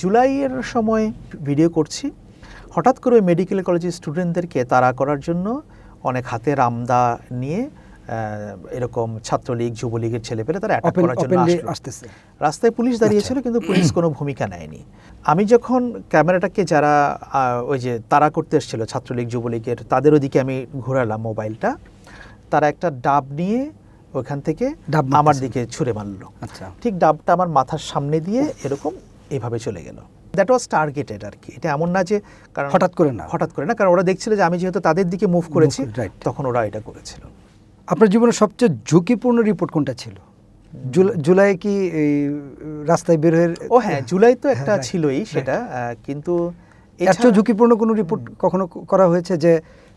জুলাইয়ের সময় ভিডিও করছি, হঠাৎ করে মেডিকেল কলেজের স্টুডেন্টদেরকে তাড়া করার জন্য অনেক হাতে রামদা নিয়ে এরকম ছাত্রলীগ যুবলীগের ছেলেপেলে তারা অ্যাটাক করার জন্য আসতেছে। রাস্তায় পুলিশ দাঁড়িয়েছিল, কিন্তু পুলিশ কোনো ভূমিকা নেয়নি। আমি যখন ক্যামেরাটাকে যারা ওই যে তাড়া করতে এসেছিল ছাত্রলীগ যুবলীগের, তাদের ওদিকে আমি ঘোরালাম মোবাইলটা, তারা একটা ডাব নিয়ে ওখান থেকে আমার দিকে ছুঁড়ে মারলো। ঠিক ডাবটা আমার মাথার সামনে দিয়ে এরকম এইভাবে চলে গেল। দ্যাট ওয়াজ টার্গেটেড আর কি। এটা এমন না যে কারণ হঠাৎ করে না, কারণ ওরা দেখছিল যে আমি যেহেতু তাদের দিকে মুভ করেছি, তখন ওরা এটা করেছিল। আপনার জীবনের সবচেয়ে ঝুঁকিপূর্ণ রিপোর্ট কোনটা ছিল? জুলাই কি এই রাস্তায় বের হয়ে? হ্যাঁ, জুলাই তো একটা ছিলই সেটা, কিন্তু এত ঝুঁকিপূর্ণ কোনো রিপোর্ট কখনো করা হয়েছে যে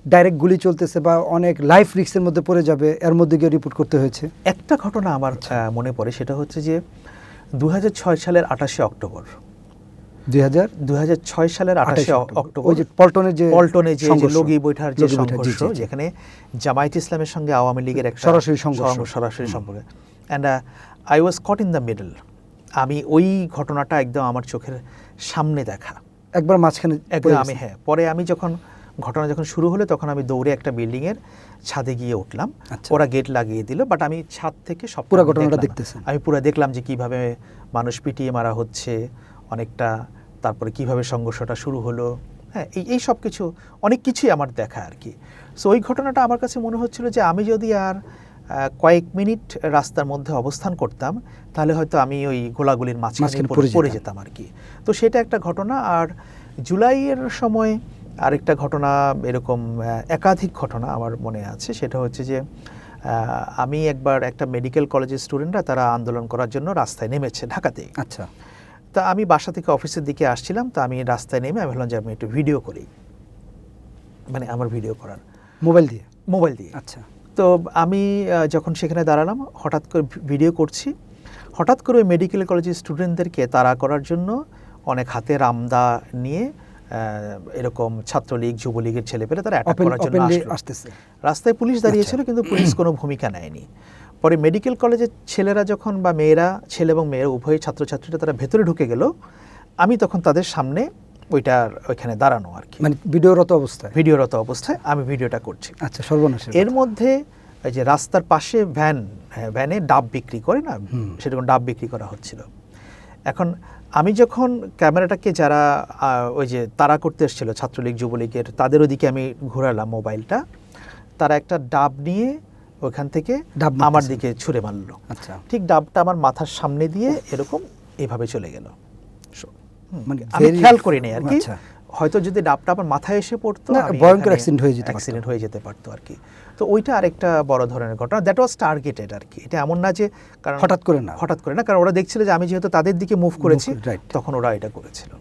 ডাইরেক্ট গুলি চলতেছে বা অনেক লাইফ রিস্কের মধ্যে পড়ে যাবে, এর মধ্যে গিয়ে রিপোর্ট করতে হয়েছে? একটা ঘটনা আমার মনে পড়ে, সেটা হচ্ছে যে 2006 সালের 28শে অক্টোবর, 2006 সালের 28শে অক্টোবর ওই যে পল্টনে যে লগি বৈঠার যে সংঘর্ষ, যেখানে জামায়াত ইসলামের সঙ্গে আওয়ামী লীগের একটা সরাসরি সম্পর্ক, and I was caught in the middle. আমি ওই ঘটনাটা একদম আমার চোখের সামনে দেখা, একবার মাঝখানে আমি পরে আমি ঘটনা যখন শুরু হলো, তখন আমি দৌড়ে একটা বিল্ডিংয়ের ছাদে গিয়ে উঠলাম। ওরা গেট লাগিয়ে দিল, বাট আমি ছাদ থেকে সব পুরো ঘটনাটা দেখতেছি। আমি পুরো দেখলাম যে কিভাবে মানুষ পিটিয়ে মারা হচ্ছে অনেকটা, তারপরে কিভাবে সংঘর্ষটা শুরু হলো। হ্যাঁ, এই সব কিছু অনেক কিছুই আমার দেখা আর কি। সো ওই ঘটনাটা আমার কাছে মনে হচ্ছিল যে আমি যদি আর কয়েক মিনিট রাস্তার মধ্যে অবস্থান করতাম, তাহলে হয়তো আমি ওই গোলাগুলির মাঝখানে পড়ে যেতাম আর কি। তো সেটা একটা ঘটনা। আর জুলাইয়ের সময় আরেকটা ঘটনা, এরকম একাধিক ঘটনা আমার মনে আছে। সেটা হচ্ছে যে আমি একবার একটা মেডিকেল কলেজের স্টুডেন্টরা তারা আন্দোলন করার জন্য রাস্তায় নেমেছে ঢাকাতে। আচ্ছা। তা আমি বাসা থেকে অফিসের দিকে আসছিলাম, তো আমি রাস্তায় নেমে আমি ভাবলাম যে আমি একটু ভিডিও করি, মানে আমার ভিডিও করার মোবাইল দিয়ে। আচ্ছা। তো আমি যখন সেখানে দাঁড়ালাম, হঠাৎ করে ভিডিও করছি, হঠাৎ করে ওই মেডিকেল কলেজের স্টুডেন্টদেরকে তাড়া করার জন্য অনেক হাতে রামদা নিয়ে এরকম ছাত্রলীগ যুবলীগের ছেলেপেলে তারা অ্যাটাক করার জন্য আসতেছে। রাস্তায় পুলিশ দাঁড়িয়েছিল, কিন্তু পুলিশ কোনো ভূমিকা নেয়নি। পরে মেডিকেল কলেজের ছেলেরা যখন, বা মেয়েরা, ছেলে এবং মেয়েরা উভয় ছাত্রছাত্রীরা তারা ভেতরে ঢুকে গেল, আমি তখন তাদের সামনে ওইখানে দাঁড়ানো আর কি, মানে ভিডিওরত অবস্থায় আমি ভিডিওটা করছি। আচ্ছা, সর্বনাশ। এর মধ্যে এই যে রাস্তার পাশে ভ্যানে ডাব বিক্রি করে না, সেরকম ডাব বিক্রি করা হচ্ছিল। এখন আমি যখন ক্যামেরাটাকে যারা ওই যে তাড়া করতে এসেছিল ছাত্রলীগ যুবলীগের, তাদের ওদিকে আমি ঘোরালাম মোবাইলটা, তারা একটা ডাব নিয়ে ওখান থেকে আমার দিকে ছুঁড়ে মারলো। আচ্ছা। ঠিক ডাবটা আমার মাথার সামনে দিয়ে এরকম এইভাবে চলে গেল। আমি খেয়াল করিনি আর কি, হয়তো যদি ডাবটা আমার মাথায় এসে পড়তো ভয়ঙ্কর অ্যাক্সিডেন্ট হয়ে যেতে পারতো আর কি। তো ওইটা আরেকটা বড় ধরনের ঘটনা, দ্যাট ওয়াজ টার্গেটেড আর কি। এটা এমন না যে কারণ হঠাৎ করে না, কারণ ওরা দেখছিল যে আমি যেহেতু তাদের দিকে মুভ করেছি, তখন ওরা এটা করেছিল।